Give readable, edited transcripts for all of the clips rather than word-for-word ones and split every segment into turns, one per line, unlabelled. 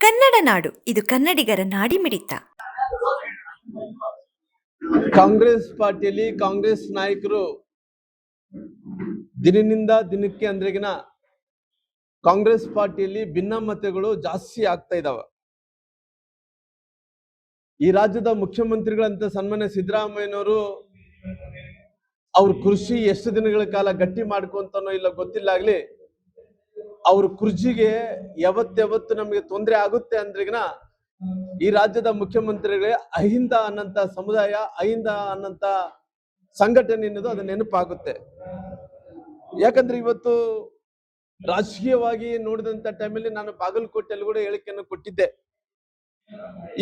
ಕನ್ನಡ ನಾಡು, ಇದು ಕನ್ನಡಿಗರ ನಾಡಿಮಿಡಿತ.
ಕಾಂಗ್ರೆಸ್ ಪಾರ್ಟಿಯಲ್ಲಿ ಕಾಂಗ್ರೆಸ್ ನಾಯಕರು ದಿನದಿಂದ ದಿನಕ್ಕೆ ಅಂದ್ರೆಗಿನ ಕಾಂಗ್ರೆಸ್ ಪಾರ್ಟಿಯಲ್ಲಿ ಭಿನ್ನಮತಗಳು ಜಾಸ್ತಿ ಆಗ್ತಾ ಇದಾವೆ. ಈ ರಾಜ್ಯದ ಮುಖ್ಯಮಂತ್ರಿಗಳಂತ ಸನ್ಮಾನ್ಯ ಸಿದ್ದರಾಮಯ್ಯನವರು ಅವ್ರ ಕೃಷಿ ಎಷ್ಟು ದಿನಗಳ ಕಾಲ ಗಟ್ಟಿ ಮಾಡ್ಕೊಂತಾನೋ ಇಲ್ಲ ಗೊತ್ತಿಲ್ಲ ಆಗ್ಲಿ, ಅವ್ರ ಕೃಷಿಗೆ ಯಾವತ್ತು ನಮಗೆ ತೊಂದರೆ ಆಗುತ್ತೆ ಅಂದ್ರೆಗಿನ ಈ ರಾಜ್ಯದ ಮುಖ್ಯಮಂತ್ರಿಗಳೇ ಅಹಿಂದ ಅನ್ನಂತ ಸಮುದಾಯ, ಅಹಿಂದ ಅನ್ನಂತ ಸಂಘಟನೆ ಅನ್ನೋದು ಅದು ನೆನಪಾಗುತ್ತೆ. ಯಾಕಂದ್ರೆ ಇವತ್ತು ರಾಜಕೀಯವಾಗಿ ನೋಡಿದಂತ ಟೈಮಲ್ಲಿ ನಾನು ಬಾಗಲಕೋಟೆಯಲ್ಲಿ ಕೂಡ ಹೇಳಿಕೆಯನ್ನು ಕೊಟ್ಟಿದ್ದೆ.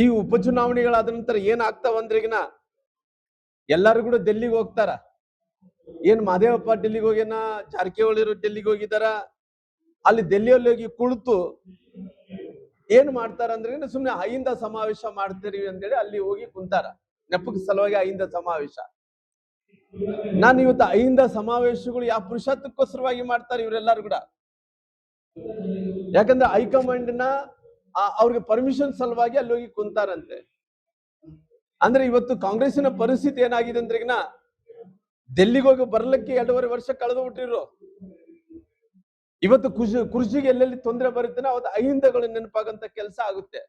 ಈ ಉಪಚುನಾವಣೆಗಳಾದ ನಂತರ ಏನ್ ಆಗ್ತಾವಂದ್ರೆಗಿನ ಎಲ್ಲಾರು ಕೂಡ ಡೆಲ್ಲಿಗೆ ಹೋಗ್ತಾರ. ಏನ್ ಮಾದೇವಪ್ಪ ಡೆಲ್ಲಿಗೆ ಹೋಗ್ಯಾನ, ಜಾರಕಿಹೊಳಿ ಡೆಲ್ಲಿಗೆ ಹೋಗಿದಾರ. ಅಲ್ಲಿ ಡೆಲ್ಲಿಯಲ್ಲಿ ಹೋಗಿ ಕುಳಿತು ಏನ್ ಮಾಡ್ತಾರ ಅಂದ್ರೆ ಸುಮ್ನೆ ಅಹಿಂದ ಸಮಾವೇಶ ಮಾಡ್ತೀರಿ ಅಂತೇಳಿ ಅಲ್ಲಿ ಹೋಗಿ ಕುಂತಾರ. ನೆಪದ ಸಲುವಾಗಿ ಅಹಿಂದ ಸಮಾವೇಶ. ನಾನು ಇವತ್ತು ಅಹಿಂದ ಸಮಾವೇಶಗಳು ಯಾವ ಪುರುಷತ್ವಕ್ಕೋಸ್ಕರವಾಗಿ ಮಾಡ್ತಾರೆ ಇವರೆಲ್ಲರೂ ಕೂಡ. ಯಾಕಂದ್ರೆ ಹೈಕಮಾಂಡ್ ನ ಅವ್ರಿಗೆ ಪರ್ಮಿಷನ್ ಸಲುವಾಗಿ ಅಲ್ಲಿ ಹೋಗಿ ಕುಂತಾರಂತೆ. ಅಂದ್ರೆ ಇವತ್ತು ಕಾಂಗ್ರೆಸ್ಸಿನ ಪರಿಸ್ಥಿತಿ ಏನಾಗಿದೆ ಅಂದ್ರೆಗಿನ ಡೆಲ್ಲಿಗೆ ಹೋಗಿ ಬರ್ಲಿಕ್ಕೆ 2.5 ವರ್ಷ ಕಳೆದು ಬಿಟ್ಟಿರು. ಇವತ್ತು ಕೃಷಿಗೆ ಎಲ್ಲೆಲ್ಲಿ ತೊಂದರೆ ಬರುತ್ತೇನೋ ಅವತ್ತು ಅಹಿಂದಗಳು ನೆನಪಾಗಂತ ಕೆಲಸ ಆಗುತ್ತೆ.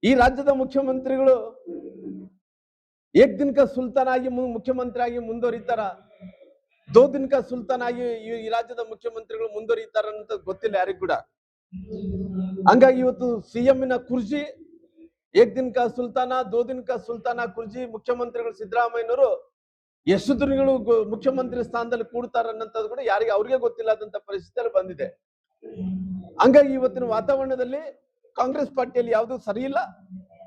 ಈ ರಾಜ್ಯದ ಮುಖ್ಯಮಂತ್ರಿಗಳು ಏಕ್ ದಿನಕ ಸುಲ್ತಾನ್ ಆಗಿ ಮುಖ್ಯಮಂತ್ರಿ ಆಗಿ ಮುಂದುವರಿತಾರ, 2 ದಿನಕ ಸುಲ್ತಾನ್ ಆಗಿ ಈ ರಾಜ್ಯದ ಮುಖ್ಯಮಂತ್ರಿಗಳು ಮುಂದುವರಿತಾರ ಅಂತ ಗೊತ್ತಿಲ್ಲ ಯಾರಿಗೂ ಕೂಡ. ಹಂಗಾಗಿ ಇವತ್ತು ಸಿಎಂನ ಕುರ್ಜಿ ಏಕ್ ದಿನಕ ಸುಲ್ತಾನ, 2 ದಿನಕ ಸುಲ್ತಾನ ಕುರ್ಜಿ ಮುಖ್ಯಮಂತ್ರಿಗಳು ಸಿದ್ದರಾಮಯ್ಯನವರು ಎಷ್ಟು ದಿನಗಳು ಮುಖ್ಯಮಂತ್ರಿ ಸ್ಥಾನದಲ್ಲಿ ಕೂಡ್ತಾರ ಅನ್ನೋದು ಕೂಡ ಯಾರಿಗೆ ಅವ್ರಿಗೆ ಗೊತ್ತಿಲ್ಲದಂತ ಪರಿಸ್ಥಿತಿಯಲ್ಲಿ ಬಂದಿದೆ. ಹಂಗಾಗಿ ಇವತ್ತಿನ ವಾತಾವರಣದಲ್ಲಿ ಕಾಂಗ್ರೆಸ್ ಪಾರ್ಟಿಯಲ್ಲಿ ಯಾವುದು ಸರಿ ಇಲ್ಲ.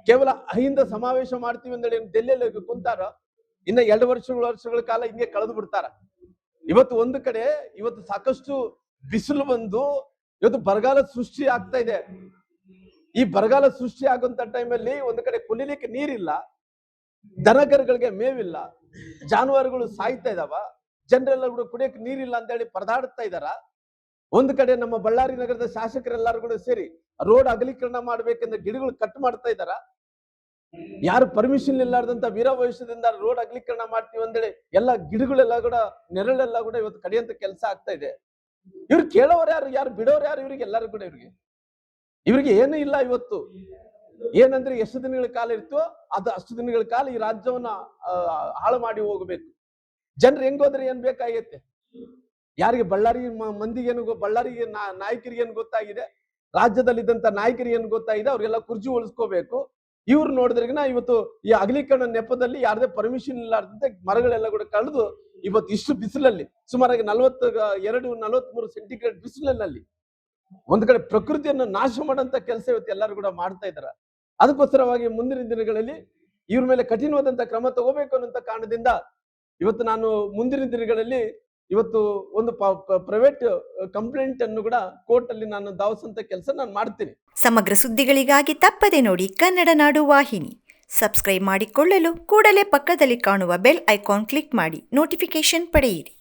ಕೇವಲ ಅಹಿಂದ ಸಮಾವೇಶ ಮಾಡ್ತೀವಿ ಅಂದ್ರೆ ಡೆಲ್ಲಿಯಲ್ಲಿ ಕುಂತಾರ, ಇನ್ನ 2 ವರ್ಷಗಳ ಕಾಲ ಹಿಂಗೆ ಕಳೆದು ಬಿಡ್ತಾರ. ಇವತ್ತು ಒಂದು ಕಡೆ ಇವತ್ತು ಸಾಕಷ್ಟು ಬಿಸಿಲು ಬಂದು ಇವತ್ತು ಬರಗಾಲ ಸೃಷ್ಟಿ ಆಗ್ತಾ ಇದೆ. ಈ ಬರಗಾಲ ಸೃಷ್ಟಿ ಆಗುವಂತ ಟೈಮಲ್ಲಿ ಒಂದು ಕಡೆ ಕುಲಿಲಿಕ್ಕೆ ನೀರಿಲ್ಲ, ದನಕರುಗಳಿಗೆ ಮೇವಿಲ್ಲ, ಜಾನುವಾರುಗಳು ಸಾಯ್ತಾ ಇದಾವ, ಜನರೆಲ್ಲ ಕೂಡ ಕುಡಿಯಕ್ಕೆ ನೀರಿಲ್ಲ ಅಂತ ಹೇಳಿ ಪರದಾಡ್ತಾ ಇದಾರ. ಒಂದು ಕಡೆ ನಮ್ಮ ಬಳ್ಳಾರಿ ನಗರದ ಶಾಸಕರೆಲ್ಲರೂ ಕೂಡ ಸೇರಿ ರೋಡ್ ಅಗಲೀಕರಣ ಮಾಡ್ಬೇಕಂದ್ರೆ ಗಿಡಗಳು ಕಟ್ ಮಾಡ್ತಾ ಇದಾರ. ಯಾರು ಪರ್ಮಿಷನ್ ಇಲ್ಲಾರ್ದಂತ ವೀರಾವೇಶದಿಂದ ರೋಡ್ ಅಗಲೀಕರಣ ಮಾಡ್ತೀವಿ ಅಂದೇಳಿ ಎಲ್ಲ ಗಿಡಗಳೆಲ್ಲ ಕೂಡ ನೆರಳೆಲ್ಲ ಕೂಡ ಇವತ್ತು ಕಡಿಯಂತ ಕೆಲಸ ಆಗ್ತಾ ಇದೆ. ಇವ್ರು ಕೇಳೋರು ಯಾರು, ಯಾರು ಬಿಡೋರು ಯಾರು? ಇವ್ರಿಗೆ ಎಲ್ಲರೂ ಕೂಡ ಇವ್ರಿಗೆ ಏನು ಇಲ್ಲ. ಇವತ್ತು ಏನಂದ್ರೆ ಎಷ್ಟು ದಿನಗಳ ಕಾಲ ಇರ್ತೋ ಅದು ಅಷ್ಟು ದಿನಗಳ ಕಾಲ ಈ ರಾಜ್ಯವನ್ನ ಹಾಳು ಮಾಡಿ ಹೋಗಬೇಕು. ಜನರು ಹೆಂಗೋದ್ರೆ ಏನ್ ಬೇಕಾಗೈತೆ? ಯಾರಿಗೆ ಬಳ್ಳಾರಿ ಮಂದಿಗೇನು, ಬಳ್ಳಾರಿಗೆ ನಾಯಕರಿಗೆ ಏನು ಗೊತ್ತಾಗಿದೆ, ರಾಜ್ಯದಲ್ಲಿ ಇದ್ದಂತ ನಾಯಕರಿಗೆ ಏನು ಗೊತ್ತಾಗಿದೆ, ಅವ್ರಿಗೆಲ್ಲ ಕುರ್ಚಿ ಉಳಿಸ್ಕೋಬೇಕು. ಇವ್ರು ನೋಡಿದ್ರಿಗಿನ ಇವತ್ತು ಈ ಅಗಲೀಕರಣ ನೆಪದಲ್ಲಿ ಯಾರದೇ ಪರ್ಮಿಷನ್ ಇಲ್ಲಾರ್ದಂತೆ ಮರಗಳೆಲ್ಲ ಕೂಡ ಕಳೆದು ಇವತ್ತು ಇಷ್ಟು ಬಿಸಿಲಲ್ಲಿ ಸುಮಾರಾಗಿ 42-43 ಸೆಂಟಿಗ್ರೇಡ್ ಬಿಸಿಲಿನಲ್ಲಿ ಒಂದ್ ಕಡೆ ಪ್ರಕೃತಿಯನ್ನು ನಾಶ ಮಾಡಂತ ಕೆಲಸ ಇವತ್ತು ಎಲ್ಲರೂ ಕೂಡ ಮಾಡ್ತಾ ಇದಾರ. ಅದಕ್ಕೋಸ್ಕರವಾಗಿ ಮುಂದಿನ ದಿನಗಳಲ್ಲಿ ಇವ್ರ ಮೇಲೆ ಕಠಿಣವಾದಂತ ಕ್ರಮ ತಗೋಬೇಕು ಅನ್ನೋ ಕಾರಣದಿಂದ ಇವತ್ತು ನಾನು ಮುಂದಿನ ದಿನಗಳಲ್ಲಿ ಇವತ್ತು ಒಂದು ಪ್ರೈವೇಟ್ ಕಂಪ್ಲೇಂಟ್ ಅನ್ನು ಕೂಡ ಕೋರ್ಟ್ ಅಲ್ಲಿ ನಾನು ದಾವಸಂತ ಕೆಲಸ ನಾನು ಮಾಡ್ತೀನಿ.
ಸಮಗ್ರ ಸುದ್ದಿಗಳಿಗಾಗಿ ತಪ್ಪದೆ ನೋಡಿ ಕನ್ನಡ ನಾಡು ವಾಹಿನಿ. ಸಬ್ಸ್ಕ್ರೈಬ್ ಮಾಡಿಕೊಳ್ಳಲು ಕೂಡಲೇ ಪಕ್ಕದಲ್ಲಿ ಕಾಣುವ ಬೆಲ್ ಐಕಾನ್ ಕ್ಲಿಕ್ ಮಾಡಿ ನೋಟಿಫಿಕೇಶನ್ ಪಡೆಯಿರಿ.